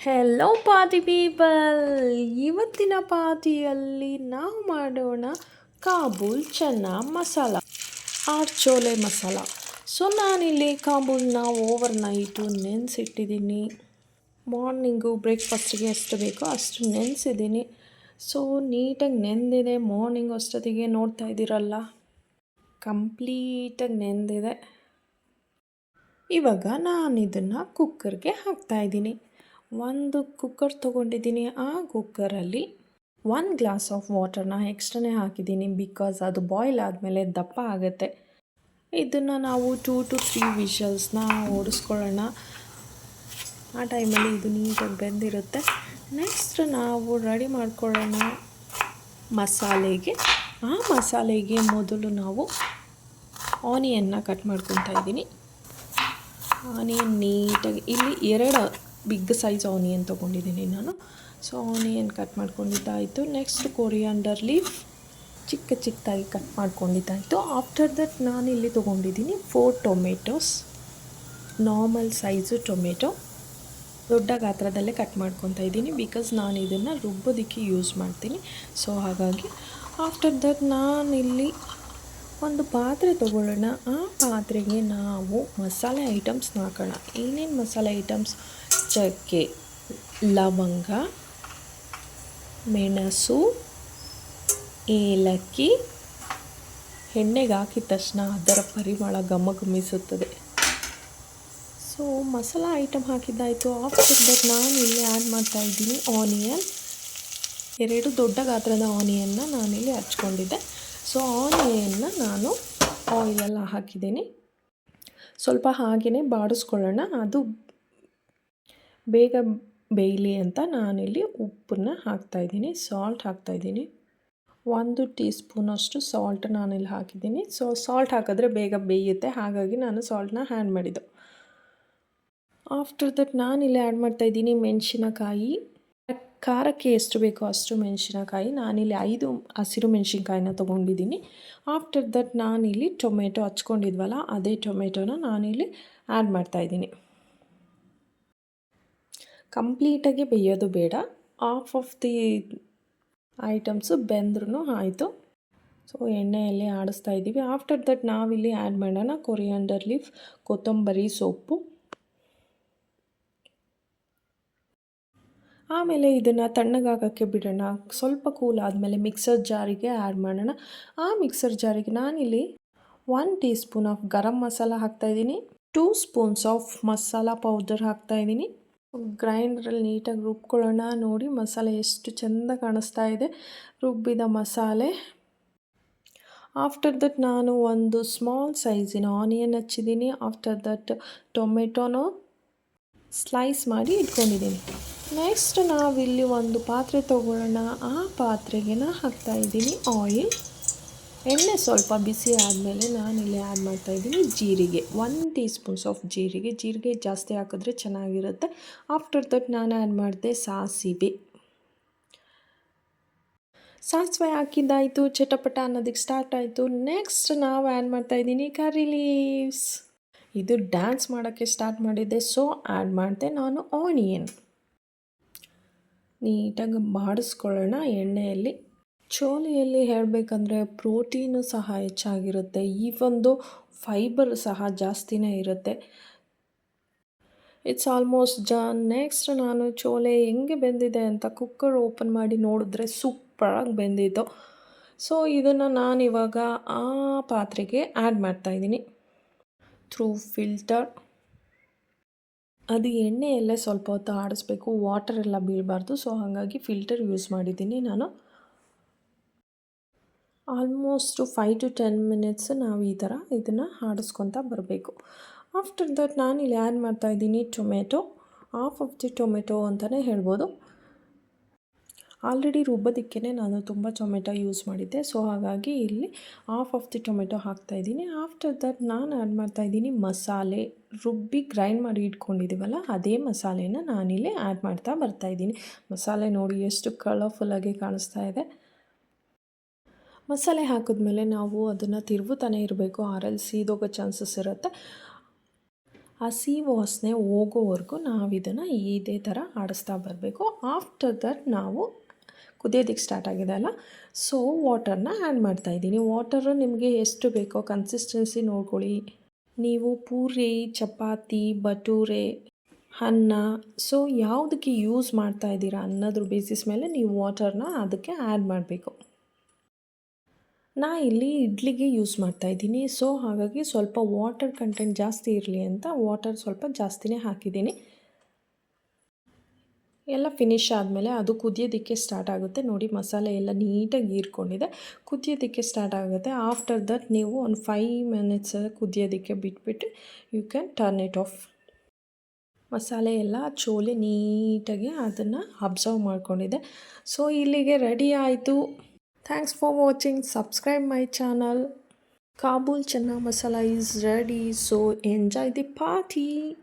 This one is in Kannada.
Hello party people. ಇವತ್ತಿನ ಪಾರ್ಟಿಯಲ್ಲಿ ನಾವು ಮಾಡೋಣ ಕಾಬೂಲ್ ಚನ್ನಾ ಮಸಾಲ ಆರ್ ಚೋಲೆ ಮಸಾಲ. ಸೊ ನಾನಿಲ್ಲಿ ಕಾಬೂಲ್ನ ಓವರ್ ನೈಟು ನೆನೆಸಿಟ್ಟಿದ್ದೀನಿ. ಮಾರ್ನಿಂಗು ಬ್ರೇಕ್ಫಾಸ್ಟಿಗೆ ಎಷ್ಟು ಬೇಕೋ ಅಷ್ಟು ನೆನೆಸಿದ್ದೀನಿ. ಸೊ ನೀಟಾಗಿ ನೆಂದಿದೆ. ಮಾರ್ನಿಂಗ್ ಅಷ್ಟೊತ್ತಿಗೆ ನೋಡ್ತಾ ಇದ್ದೀರಲ್ಲ, ಕಂಪ್ಲೀಟಾಗಿ ನೆಂದಿದೆ. ಇವಾಗ ನಾನು ಇದನ್ನು ಕುಕ್ಕರ್ಗೆ ಹಾಕ್ತಾಯಿದ್ದೀನಿ. ಒಂದು ಕುಕ್ಕರ್ ತೊಗೊಂಡಿದ್ದೀನಿ. ಆ ಕುಕ್ಕರಲ್ಲಿ 1 ಗ್ಲಾಸ್ ಆಫ್ ವಾಟರ್ನ ಎಕ್ಸ್ಟ್ರಾನೇ ಹಾಕಿದ್ದೀನಿ, ಬಿಕಾಸ್ ಅದು ಬಾಯ್ಲ್ ಆದಮೇಲೆ ದಪ್ಪ ಆಗುತ್ತೆ. ಇದನ್ನು ನಾವು 2 to 3 ವಿಷಲ್ಸ್ನ ಓಡಿಸ್ಕೊಳ್ಳೋಣ. ಆ ಟೈಮಲ್ಲಿ ಇದು ನೀಟಾಗಿ ಬೆಂದಿರುತ್ತೆ. ನೆಕ್ಸ್ಟ್ ನಾವು ರೆಡಿ ಮಾಡ್ಕೊಳ್ಳೋಣ ಮಸಾಲೆಗೆ. ಆ ಮಸಾಲೆಗೆ ಮೊದಲು ನಾವು ಆನಿಯನ್ನ ಕಟ್ ಮಾಡ್ಕೊತಾ ಇದ್ದೀನಿ. ಆನಿಯನ್ ನೀಟಾಗಿ ಇಲ್ಲಿ 2 ಬಿಗ್ ಸೈಜ್ ಆನಿಯನ್ ತೊಗೊಂಡಿದ್ದೀನಿ ನಾನು. ಸೊ ಆನಿಯನ್ ಕಟ್ ಮಾಡ್ಕೊಂಡಿದ್ದಾಯಿತು. ನೆಕ್ಸ್ಟ್ ಕೊರಿಯಾಂಡರ್ ಲೀಫ್ ಚಿಕ್ಕದಾಗಿ ಕಟ್ ಮಾಡ್ಕೊಂಡಿದ್ದಾಯಿತು. ಆಫ್ಟರ್ ದಟ್ ನಾನಿಲ್ಲಿ ತೊಗೊಂಡಿದ್ದೀನಿ 4 ಟೊಮೆಟೊಸ್, ನಾರ್ಮಲ್ ಸೈಜು ಟೊಮೆಟೊ, ದೊಡ್ಡ ಗಾತ್ರದಲ್ಲೇ ಕಟ್ ಮಾಡ್ಕೊತಾ ಇದ್ದೀನಿ, ಬಿಕಾಸ್ ನಾನು ಇದನ್ನು ರುಬ್ಬೋದಕ್ಕೆ ಯೂಸ್ ಮಾಡ್ತೀನಿ. ಸೊ ಹಾಗಾಗಿ ಆಫ್ಟರ್ ದಟ್ ನಾನಿಲ್ಲಿ ಒಂದು ಪಾತ್ರೆ ತೊಗೊಳ್ಳೋಣ. ಆ ಪಾತ್ರೆಗೆ ನಾವು ಮಸಾಲೆ ಐಟಮ್ಸ್ನ ಹಾಕೋಣ. ಏನೇನು ಮಸಾಲೆ ಐಟಮ್ಸ್? ಚಕ್ಕೆ, ಲವಂಗ, ಮೆಣಸು, ಏಲಕ್ಕಿ. ಎಣ್ಣೆಗೆ ಹಾಕಿದ ತಕ್ಷಣ ಅದರ ಪರಿಮಳ ಘಮಘಮಿಸುತ್ತದೆ. ಸೊ ಮಸಾಲ ಐಟಮ್ ಹಾಕಿದ್ದಾಯಿತು. ಆಫ್ಟರ್ ದಟ್ ನಾನು ಇಲ್ಲಿ ಆ್ಯಡ್ ಮಾಡ್ತಾಯಿದ್ದೀನಿ ಆನಿಯನ್. 2 ದೊಡ್ಡ ಗಾತ್ರದ ಆನಿಯನ್ನ ನಾನಿಲ್ಲಿ ಹಚ್ಕೊಂಡಿದ್ದೆ. ಸೊ ಆನಿಯನ್ನ ನಾನು ಆಯಿಲೆಲ್ಲ ಹಾಕಿದ್ದೀನಿ. ಸ್ವಲ್ಪ ಹಾಗೆಯೇ ಬಾಡಿಸ್ಕೊಳ್ಳೋಣ, ಅದು ಬೇಗ ಬೇಯಲಿ ಅಂತ ನಾನಿಲ್ಲಿ ಉಪ್ಪನ್ನು ಹಾಕ್ತಾಯಿದ್ದೀನಿ, ಸಾಲ್ಟ್ ಹಾಕ್ತಾಯಿದ್ದೀನಿ. 1 ಟೀ ಸ್ಪೂನಷ್ಟು ಸಾಲ್ಟ್ ನಾನಿಲ್ಲಿ ಹಾಕಿದ್ದೀನಿ. ಸೊ ಸಾಲ್ಟ್ ಹಾಕಿದ್ರೆ ಬೇಗ ಬೇಯುತ್ತೆ, ಹಾಗಾಗಿ ನಾನು ಸಾಲ್ಟನ್ನ ಆ್ಯಡ್ ಮಾಡಿದ್ದು. ಆಫ್ಟರ್ ದಟ್ ನಾನಿಲ್ಲಿ ಆ್ಯಡ್ ಮಾಡ್ತಾಯಿದ್ದೀನಿ ಮೆಣಸಿನಕಾಯಿ. ಖಾರಕ್ಕೆ ಎಷ್ಟು ಬೇಕೋ ಅಷ್ಟು ಮೆಣಸಿನಕಾಯಿ. ನಾನಿಲ್ಲಿ 5 ಹಸಿರು ಮೆಣಸಿನ್ಕಾಯಿನ ತೊಗೊಂಡಿದ್ದೀನಿ. ಆಫ್ಟರ್ ದಟ್ ನಾನಿಲ್ಲಿ ಟೊಮೆಟೊ ಹಚ್ಕೊಂಡಿದ್ವಲ್ಲ, ಅದೇ ಟೊಮೆಟೊನ ನಾನಿಲ್ಲಿ ಆ್ಯಡ್ ಮಾಡ್ತಾಯಿದ್ದೀನಿ. ಕಂಪ್ಲೀಟಾಗಿ ಬೇಯೋದು ಬೇಡ, ಆಫ್ ಆಫ್ ದಿ ಐಟಮ್ಸು ಬೆಂದ್ರೂ ಆಯಿತು. ಸೊ ಎಣ್ಣೆಯಲ್ಲಿ ಆಡಿಸ್ತಾ ಇದ್ದೀವಿ. ಆಫ್ಟರ್ ದಟ್ ನಾವಿಲ್ಲಿ ಆ್ಯಡ್ ಮಾಡೋಣ ಕೊರಿಯಾಂಡರ್ ಲೀಫ್, ಕೊತ್ತಂಬರಿ ಸೊಪ್ಪು. ಆಮೇಲೆ ಇದನ್ನು ತಣ್ಣಗಾಗೋಕ್ಕೆ ಬಿಡೋಣ. ಸ್ವಲ್ಪ ಕೂಲ್ ಆದಮೇಲೆ ಮಿಕ್ಸರ್ ಜಾರಿಗೆ ಆ್ಯಡ್ ಮಾಡೋಣ. ಆ ಮಿಕ್ಸರ್ ಜಾರಿಗೆ ನಾನಿಲ್ಲಿ 1 tea spoon of garam masala ಹಾಕ್ತಾಯಿದ್ದೀನಿ, 2 ಸ್ಪೂನ್ಸ್ ಆಫ್ ಮಸಾಲ ಪೌಡರ್ ಹಾಕ್ತಾಯಿದ್ದೀನಿ. ಗ್ರೈಂಡ್ರಲ್ಲಿ ನೀಟಾಗಿ ರುಬ್ಕೊಳ್ಳೋಣ. ನೋಡಿ ಮಸಾಲೆ ಎಷ್ಟು ಚೆಂದ ಕಾಣಿಸ್ತಾ ಇದೆ, ರುಬ್ಬಿದ ಮಸಾಲೆ. ಆಫ್ಟರ್ ದಟ್ ನಾನು ಒಂದು ಸ್ಮಾಲ್ ಸೈಜಿನ ಆನಿಯನ್ ಹಚ್ಚಿದ್ದೀನಿ. ಆಫ್ಟರ್ ದಟ್ ಟೊಮೆಟೊನೋ ಸ್ಲೈಸ್ ಮಾಡಿ ಇಟ್ಕೊಂಡಿದ್ದೀನಿ. ನೆಕ್ಸ್ಟ್ ನಾವಿಲ್ಲಿ ಒಂದು ಪಾತ್ರೆ ತೊಗೊಳ್ಳೋಣ. ಆ ಪಾತ್ರೆಗೆ ಹಾಕ್ತಾಯಿದ್ದೀನಿ ಆಯಿಲ್. ಎಣ್ಣೆ ಸ್ವಲ್ಪ ಬಿಸಿ ಆದಮೇಲೆ ನಾನಿಲ್ಲಿ ಆ್ಯಡ್ ಮಾಡ್ತಾಯಿದ್ದೀನಿ ಜೀರಿಗೆ, 1 ಟೀ ಸ್ಪೂನ್ಸ್ ಆಫ್ ಜೀರಿಗೆ ಜಾಸ್ತಿ ಹಾಕಿದ್ರೆ ಚೆನ್ನಾಗಿರುತ್ತೆ. ಆಫ್ಟರ್ ದಟ್ ನಾನು ಆ್ಯಡ್ ಮಾಡಿದೆ ಸಾಸಿವೆ ಹಾಕಿದ್ದಾಯಿತು. ಚಟಪಟ ಅನ್ನೋದಕ್ಕೆ ಸ್ಟಾರ್ಟ್ ಆಯಿತು. ನೆಕ್ಸ್ಟ್ ನಾವು ಆ್ಯಡ್ ಮಾಡ್ತಾಯಿದ್ದೀನಿ ಕರಿ ಲೀವ್ಸ್. ಇದು ಡ್ಯಾನ್ಸ್ ಮಾಡೋಕ್ಕೆ ಸ್ಟಾರ್ಟ್ ಮಾಡಿದ್ದೆ, ಸೊ ಆ್ಯಡ್ ಮಾಡಿದೆ ನಾನು ಆನಿಯನ್. ನೀಟಾಗಿ ಬಾಡಿಸ್ಕೊಳ್ಳೋಣ ಎಣ್ಣೆಯಲ್ಲಿ. ಚೋಲೆಯಲ್ಲಿ ಹೇಳಬೇಕಂದ್ರೆ ಪ್ರೋಟೀನು ಸಹ ಹೆಚ್ಚಾಗಿರುತ್ತೆ, ಈ ಒಂದು ಫೈಬರ್ ಸಹ ಜಾಸ್ತಿನೇ ಇರುತ್ತೆ. It's almost done. ನೆಕ್ಸ್ಟ್ ನಾನು ಚೋಲೆ ಹೆಂಗೆ ಬೆಂದಿದೆ ಅಂತ ಕುಕ್ಕರ್ ಓಪನ್ ಮಾಡಿ ನೋಡಿದ್ರೆ ಸೂಪರಾಗಿ ಬೆಂದಿತ್ತು. ಸೊ ಇದನ್ನು ನಾನಿವಾಗ ಆ ಪಾತ್ರೆಗೆ ಆ್ಯಡ್ ಮಾಡ್ತಾಯಿದ್ದೀನಿ ಥ್ರೂ ಫಿಲ್ಟರ್. ಅದು ಎಣ್ಣೆಯಲ್ಲೇ ಸ್ವಲ್ಪ ಹೊತ್ತು ಆಡಿಸ್ಬೇಕು, ವಾಟರ್ ಎಲ್ಲ ಬೀಳಬಾರ್ದು. ಸೊ ಹಾಗಾಗಿ ಫಿಲ್ಟರ್ ಯೂಸ್ ಮಾಡಿದ್ದೀನಿ ನಾನು. ಆಲ್ಮೋಸ್ಟು 5 to 10 ಮಿನಿಟ್ಸ್ ನಾವು ಈ ಥರ ಇದನ್ನು ಆಡಿಸ್ಕೊತಾ ಬರಬೇಕು. ಆಫ್ಟರ್ ದಟ್ ನಾನಿಲ್ಲಿ ಆ್ಯಡ್ ಮಾಡ್ತಾಯಿದ್ದೀನಿ tomato, half of the tomato ಅಂತಲೇ ಹೇಳ್ಬೋದು. ಆಲ್ರೆಡಿ ರುಬ್ಬೋದಕ್ಕೆ ನಾನು ತುಂಬ ಟೊಮೆಟೊ ಯೂಸ್ ಮಾಡಿದ್ದೆ, ಸೊ ಹಾಗಾಗಿ ಇಲ್ಲಿ ಹಾಫ್ ಆಫ್ ದಿ ಟೊಮೆಟೊ ಹಾಕ್ತಾಯಿದ್ದೀನಿ. ಆಫ್ಟರ್ ದಟ್ ನಾನು ಆ್ಯಡ್ ಮಾಡ್ತಾಯಿದ್ದೀನಿ ಮಸಾಲೆ. ರುಬ್ಬಿ ಗ್ರೈಂಡ್ ಮಾಡಿ ಇಟ್ಕೊಂಡಿದ್ದೀವಲ್ಲ, ಅದೇ ಮಸಾಲೆನ ನಾನಿಲ್ಲಿ ಆ್ಯಡ್ ಮಾಡ್ತಾ ಬರ್ತಾಯಿದ್ದೀನಿ. ಮಸಾಲೆ ನೋಡಿ ಎಷ್ಟು ಕಲರ್ಫುಲ್ಲಾಗಿ ಕಾಣಿಸ್ತಾ ಇದೆ. ಮಸಾಲೆ ಹಾಕಿದ್ಮೇಲೆ ನಾವು ಅದನ್ನು ತಿರುವುತ್ತಾನೆ ಇರಬೇಕು, ಆರಲ್ಲಿ ಸೀದೋಗೋ ಚಾನ್ಸಸ್ ಇರುತ್ತೆ. ಹಸಿ ವಾಸನೆ ಹೋಗೋವರೆಗೂ ನಾವು ಇದನ್ನು ಇದೇ ಥರ ಆಡಿಸ್ತಾ ಬರಬೇಕು. ಆಫ್ಟರ್ ದಟ್ ನಾವು ಕುದಿಯೋದಕ್ಕೆ ಸ್ಟಾರ್ಟ್ ಆಗಿದೆ ಅಲ್ಲ, ಸೊ ವಾಟರ್ನ ಆ್ಯಡ್ ಮಾಡ್ತಾಯಿದ್ದೀನಿ. ವಾಟರು ನಿಮಗೆ ಎಷ್ಟು ಬೇಕೋ ಕನ್ಸಿಸ್ಟೆನ್ಸಿ ನೋಡ್ಕೊಳ್ಳಿ. ನೀವು ಪೂರಿ, ಚಪಾತಿ, ಭಟೂರೆ, ಅನ್ನ, ಸೊ ಯಾವುದಕ್ಕೆ ಯೂಸ್ ಮಾಡ್ತಾ ಇದ್ದೀರಾ ಅನ್ನೋದ್ರ ಬೇಸಿಸ್ ಮೇಲೆ ನೀವು ವಾಟರ್ನ ಅದಕ್ಕೆ ಆ್ಯಡ್ ಮಾಡಬೇಕು. ನಾ ಇಲ್ಲಿ ಇಡ್ಲಿಗೆ ಯೂಸ್ ಮಾಡ್ತಾಯಿದ್ದೀನಿ, ಸೊ ಹಾಗಾಗಿ ಸ್ವಲ್ಪ ವಾಟರ್ ಕಂಟೆಂಟ್ ಜಾಸ್ತಿ ಇರಲಿ ಅಂತ ವಾಟರ್ ಸ್ವಲ್ಪ ಜಾಸ್ತಿನೇ ಹಾಕಿದ್ದೀನಿ. ಎಲ್ಲ ಫಿನಿಶ್ ಆದಮೇಲೆ ಅದು ಕುದಿಯೋದಕ್ಕೆ ಸ್ಟಾರ್ಟ್ ಆಗುತ್ತೆ. ನೋಡಿ ಮಸಾಲೆ ಎಲ್ಲ ನೀಟಾಗಿ ಹೀರ್ಕೊಂಡಿದೆ, ಕುದಿಯೋದಕ್ಕೆ ಸ್ಟಾರ್ಟ್ ಆಗುತ್ತೆ. ಆಫ್ಟರ್ ದಟ್ ನೀವು ಒಂದು 5 ಮಿನಿಟ್ಸ್ ಕುದಿಯೋದಕ್ಕೆ ಬಿಟ್ಬಿಟ್ಟು you can turn it off. ಮಸಾಲೆ ಎಲ್ಲ ಚೋಲೆ ನೀಟಾಗಿ ಅದನ್ನು ಅಬ್ಸರ್ವ್ ಮಾಡ್ಕೊಂಡಿದೆ. ಸೊ ಇಲ್ಲಿಗೆ ರೆಡಿ ಆಯಿತು. Thanks for watching. Subscribe my channel. Kabul Chana Masala is ready, so enjoy the party.